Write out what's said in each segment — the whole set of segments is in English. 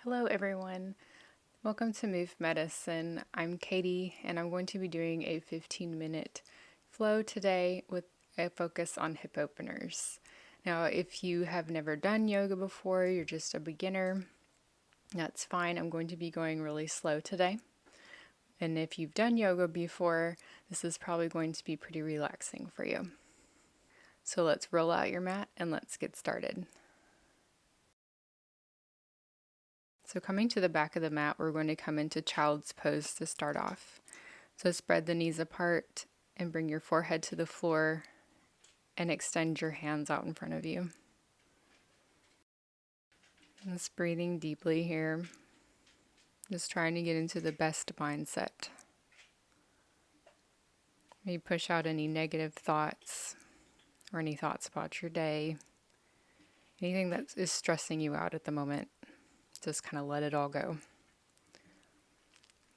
Hello everyone, welcome to Move Medicine. I'm Katie and I'm going to be doing a 15-minute flow today with a focus on hip openers. Now if you have never done yoga before, you're just a beginner, that's fine. I'm going to be going really slow today. And if you've done yoga before, this is probably going to be pretty relaxing for you. So let's roll out your mat and let's get started. So coming to the back of the mat, we're going to come into child's pose to start off. So spread the knees apart and bring your forehead to the floor and extend your hands out in front of you. Just breathing deeply here. Just trying to get into the best mindset. Maybe push out any negative thoughts or any thoughts about your day. Anything that is stressing you out at the moment. Just kind of let it all go.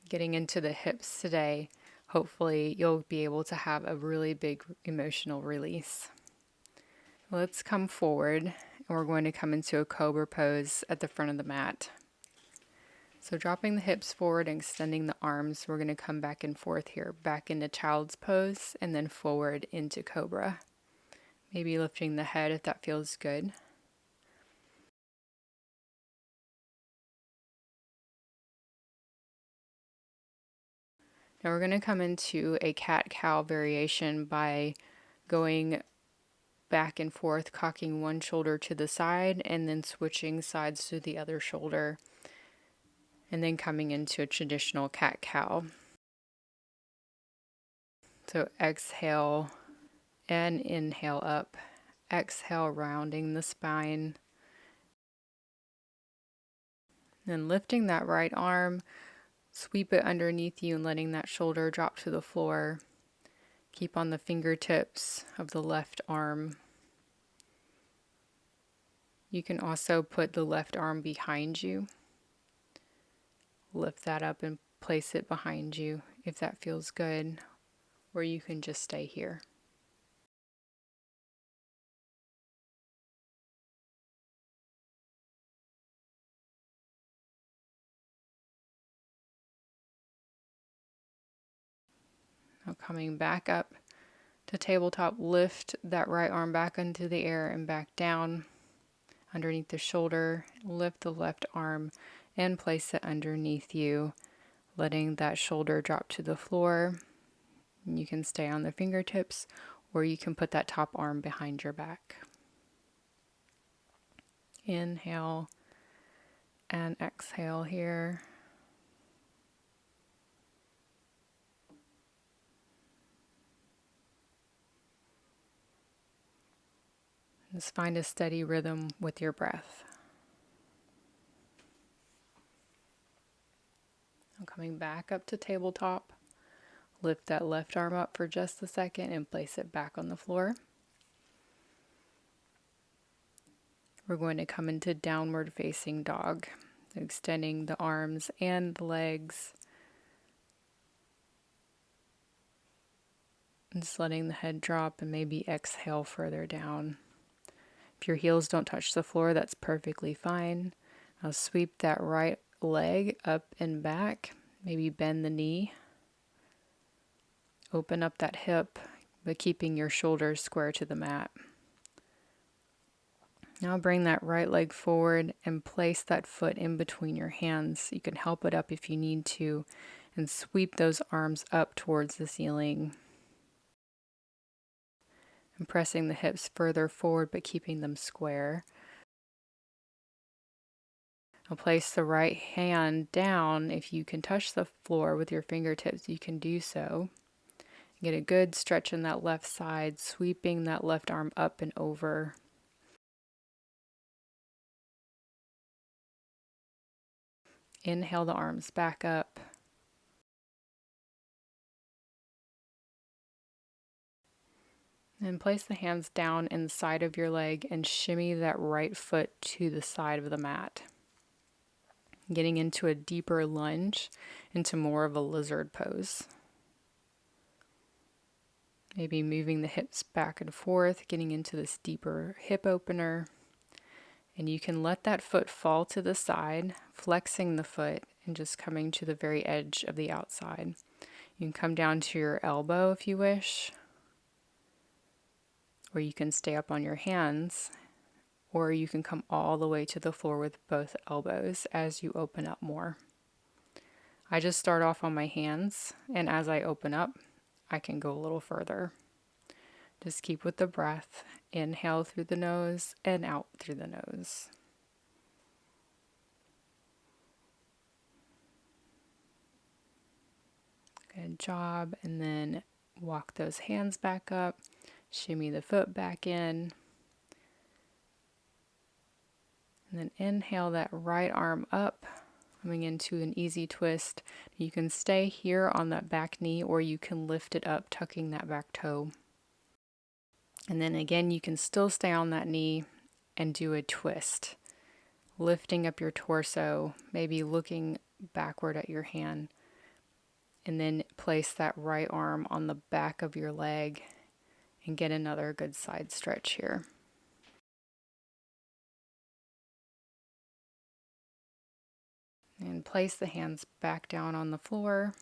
Getting into the hips today, hopefully you'll be able to have a really big emotional release. Let's come forward and we're going to come into a Cobra Pose at the front of the mat. So dropping the hips forward and extending the arms, we're going to come back and forth here, back into child's pose and then forward into Cobra. Maybe lifting the head if that feels good. Now we're going to come into a cat-cow variation by going back and forth, cocking one shoulder to the side and then switching sides to the other shoulder, and then coming into a traditional cat-cow. So exhale and inhale up. Exhale, rounding the spine. Then lifting that right arm, sweep it underneath you and letting that shoulder drop to the floor. Keep on the fingertips of the left arm. You can also put the left arm behind you. Lift that up and place it behind you if that feels good, or you can just stay here. Now coming back up to tabletop, lift that right arm back into the air and back down underneath the shoulder. Lift the left arm and place it underneath you, letting that shoulder drop to the floor. You can stay on the fingertips or you can put that top arm behind your back. Inhale and exhale here. Just find a steady rhythm with your breath. I'm coming back up to tabletop. Lift that left arm up for just a second and place it back on the floor. We're going to come into downward facing dog, extending the arms and the legs. And just letting the head drop and maybe exhale further down. If your heels don't touch the floor, that's perfectly fine. I'll sweep that right leg up and back. Maybe bend the knee. Open up that hip, but keeping your shoulders square to the mat. Now bring that right leg forward and place that foot in between your hands. You can help it up if you need to, and sweep those arms up towards the ceiling. And pressing the hips further forward, but keeping them square. Now place the right hand down. If you can touch the floor with your fingertips, you can do so. Get a good stretch in that left side, sweeping that left arm up and over. Inhale the arms back up. And place the hands down in the side of your leg and shimmy that right foot to the side of the mat. Getting into a deeper lunge, into more of a lizard pose. Maybe moving the hips back and forth, getting into this deeper hip opener. And you can let that foot fall to the side, flexing the foot and just coming to the very edge of the outside. You can come down to your elbow if you wish, or you can stay up on your hands, or you can come all the way to the floor with both elbows as you open up more. I just start off on my hands, and as I open up, I can go a little further. Just keep with the breath. Inhale through the nose and out through the nose. Good job. And then walk those hands back up. Shimmy the foot back in. And then inhale that right arm up, coming into an easy twist. You can stay here on that back knee, or you can lift it up, tucking that back toe. And then again, you can still stay on that knee and do a twist, lifting up your torso, maybe looking backward at your hand, and then place that right arm on the back of your leg and get another good side stretch here. And place the hands back down on the floor.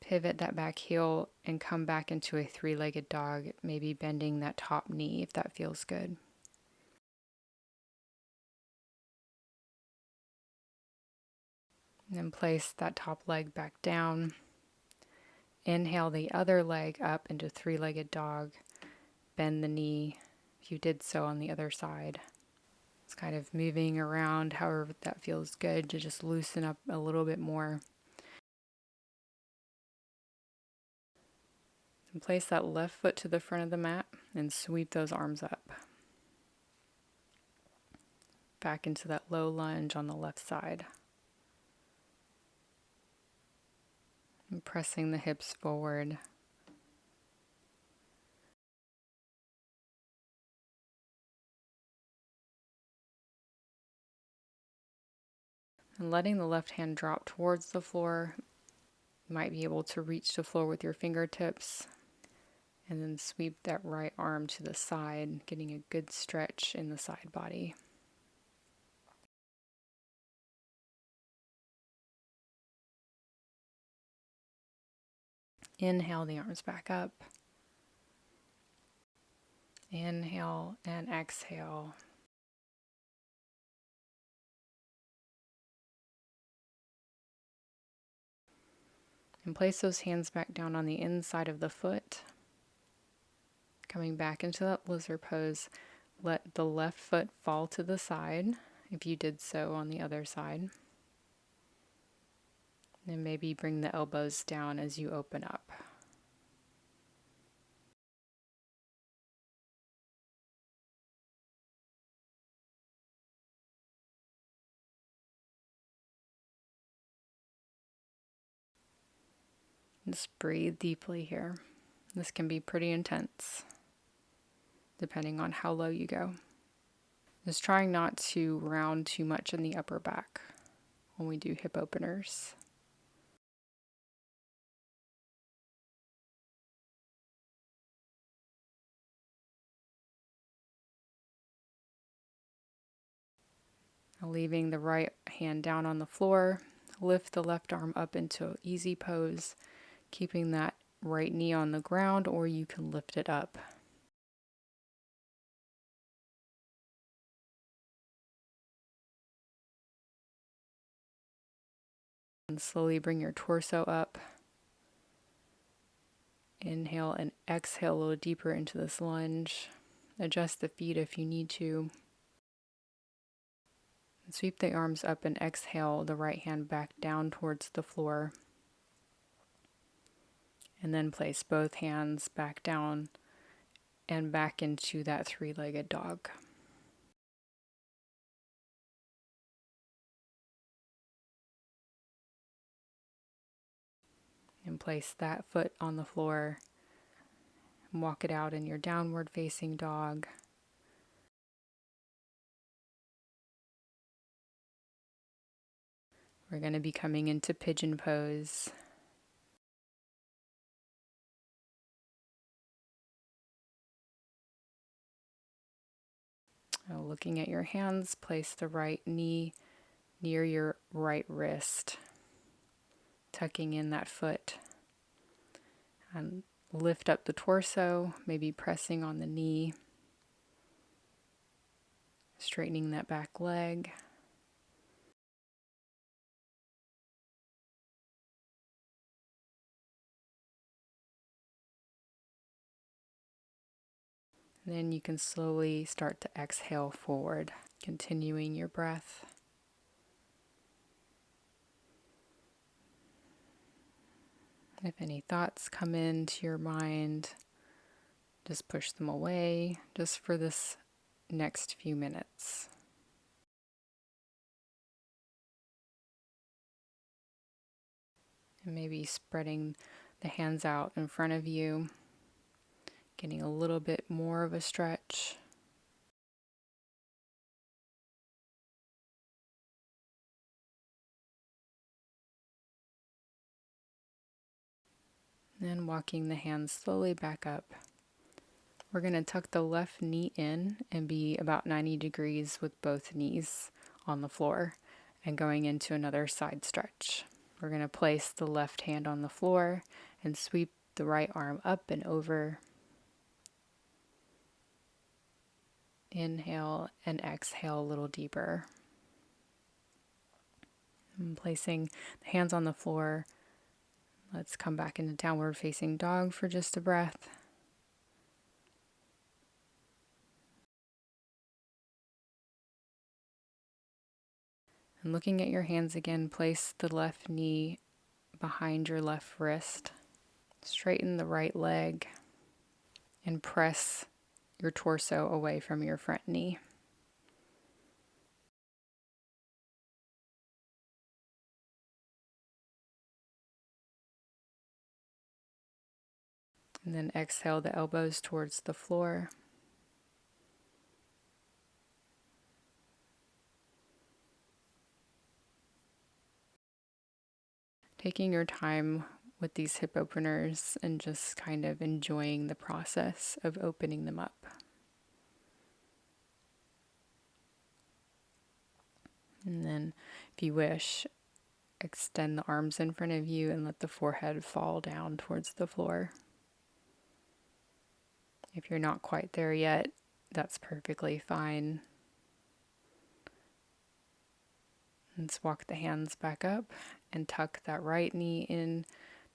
Pivot that back heel and come back into a three-legged dog, maybe bending that top knee if that feels good. And then place that top leg back down. Inhale the other leg up into three-legged dog. Bend the knee if you did so on the other side. It's kind of moving around however that feels good to just loosen up a little bit more. And place that left foot to the front of the mat and sweep those arms up. Back into that low lunge on the left side. And pressing the hips forward. And letting the left hand drop towards the floor. You might be able to reach the floor with your fingertips. And then sweep that right arm to the side, getting a good stretch in the side body. Inhale the arms back up. Inhale and exhale. And place those hands back down on the inside of the foot. Coming back into that lizard pose, let the left foot fall to the side if you did so on the other side. And maybe bring the elbows down as you open up. Just breathe deeply here. This can be pretty intense, depending on how low you go. Just trying not to round too much in the upper back when we do hip openers. Leaving the right hand down on the floor, lift the left arm up into easy pose, keeping that right knee on the ground, or you can lift it up. And slowly bring your torso up. Inhale and exhale a little deeper into this lunge. Adjust the feet if you need to. And sweep the arms up and exhale the right hand back down towards the floor. And then place both hands back down and back into that three-legged dog. And place that foot on the floor. And walk it out in your downward facing dog. We're going to be coming into Pigeon Pose. Now looking at your hands, place the right knee near your right wrist, tucking in that foot. And lift up the torso, maybe pressing on the knee, straightening that back leg. Then you can slowly start to exhale forward, continuing your breath. If any thoughts come into your mind, just push them away just for this next few minutes. And maybe spreading the hands out in front of you, getting a little bit more of a stretch. Then walking the hands slowly back up. We're going to tuck the left knee in and be about 90 degrees with both knees on the floor and going into another side stretch. We're going to place the left hand on the floor and sweep the right arm up and over. Inhale and exhale a little deeper. And placing the hands on the floor, let's come back into downward facing dog for just a breath. And looking at your hands again, place the left knee behind your left wrist. Straighten the right leg and press your torso away from your front knee. And then exhale the elbows towards the floor. Taking your time with these hip openers and just kind of enjoying the process of opening them up. And then, if you wish, extend the arms in front of you and let the forehead fall down towards the floor. If you're not quite there yet, that's perfectly fine. Let's walk the hands back up and tuck that right knee in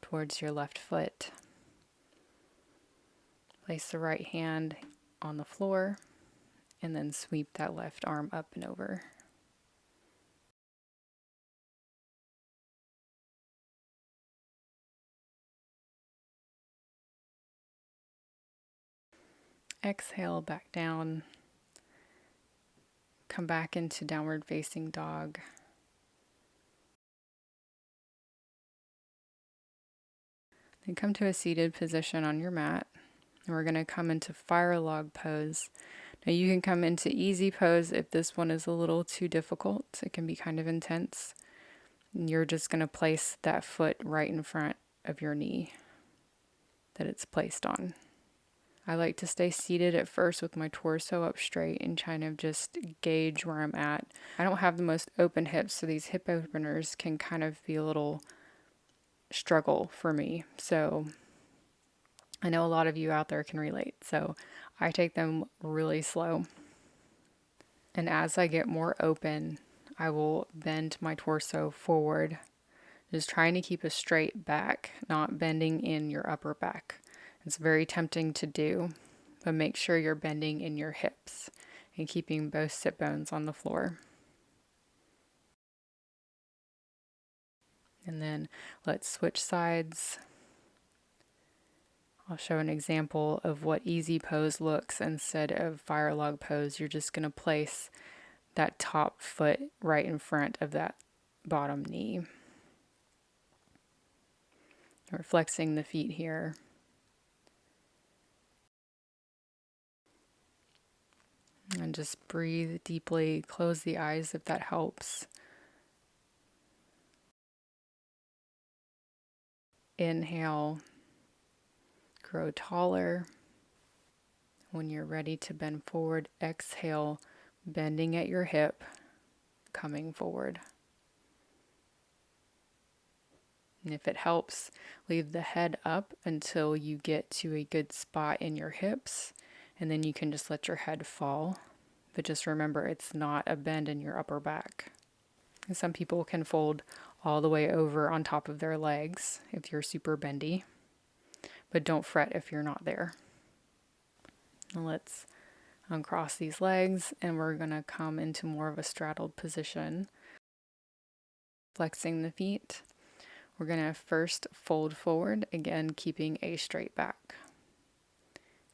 towards your left foot. Place the right hand on the floor and then sweep that left arm up and over. Exhale back down. Come back into downward facing dog. Then come to a seated position on your mat. And we're going to come into fire log pose. Now you can come into easy pose if this one is a little too difficult. It can be kind of intense. And you're just going to place that foot right in front of your knee that it's placed on. I like to stay seated at first with my torso up straight and kind of just gauge where I'm at. I don't have the most open hips, so these hip openers can kind of be a little struggle for me. So I know a lot of you out there can relate. So I take them really slow. And as I get more open, I will bend my torso forward, just trying to keep a straight back, not bending in your upper back. It's very tempting to do, but make sure you're bending in your hips and keeping both sit bones on the floor. And then let's switch sides. I'll show an example of what easy pose looks instead of fire log pose. You're just going to place that top foot right in front of that bottom knee. We're flexing the feet here. And just breathe deeply, close the eyes if that helps. Inhale, grow taller. When you're ready to bend forward, exhale, bending at your hip, coming forward. And if it helps, leave the head up until you get to a good spot in your hips, and then you can just let your head fall. But just remember, it's not a bend in your upper back. And some people can fold all the way over on top of their legs if you're super bendy, but don't fret if you're not there. Now let's uncross these legs, and we're going to come into more of a straddled position, flexing the feet. We're going to first fold forward, again keeping a straight back,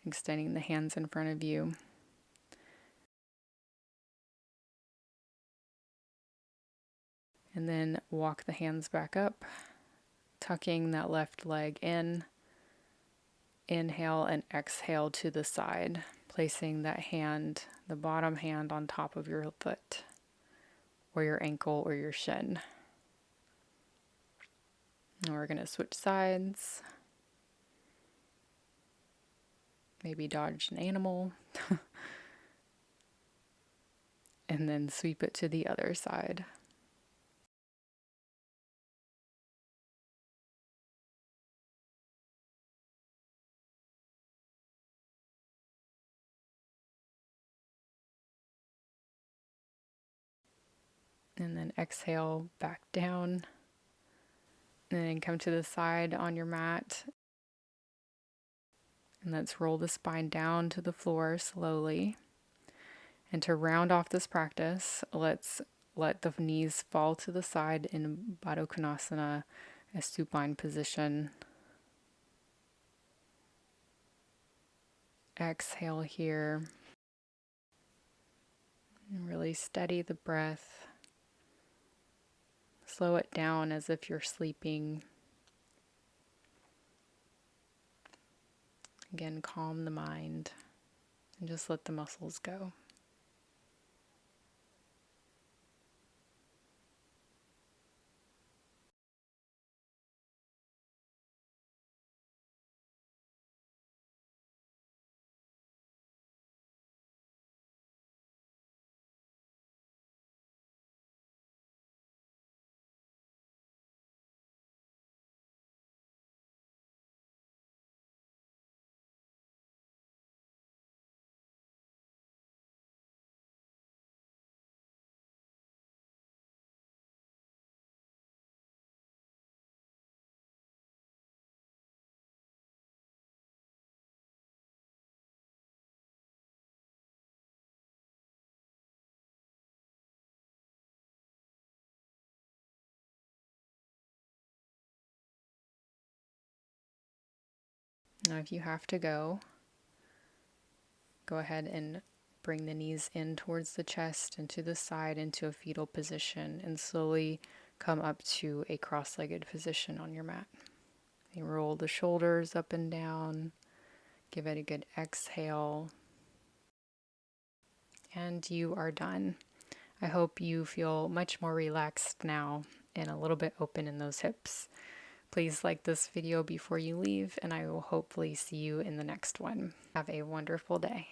extending the hands in front of you. And then walk the hands back up, tucking that left leg in. Inhale and exhale to the side, placing that hand, the bottom hand, on top of your foot or your ankle or your shin. And we're going to switch sides. Maybe dodge an animal. And then sweep it to the other side. And then exhale back down. And then come to the side on your mat. And let's roll the spine down to the floor slowly. And to round off this practice, let's let the knees fall to the side in Baddha Konasana, a supine position. Exhale here. And really steady the breath. Slow it down as if you're sleeping. Again, calm the mind and just let the muscles go. Now, if you have to go ahead and bring the knees in towards the chest and to the side into a fetal position, and slowly come up to a cross-legged position on your mat. You roll the shoulders up and down. Give it a good exhale. And you are done. I hope you feel much more relaxed now and a little bit open in those hips. Please like this video before you leave, and I will hopefully see you in the next one. Have a wonderful day.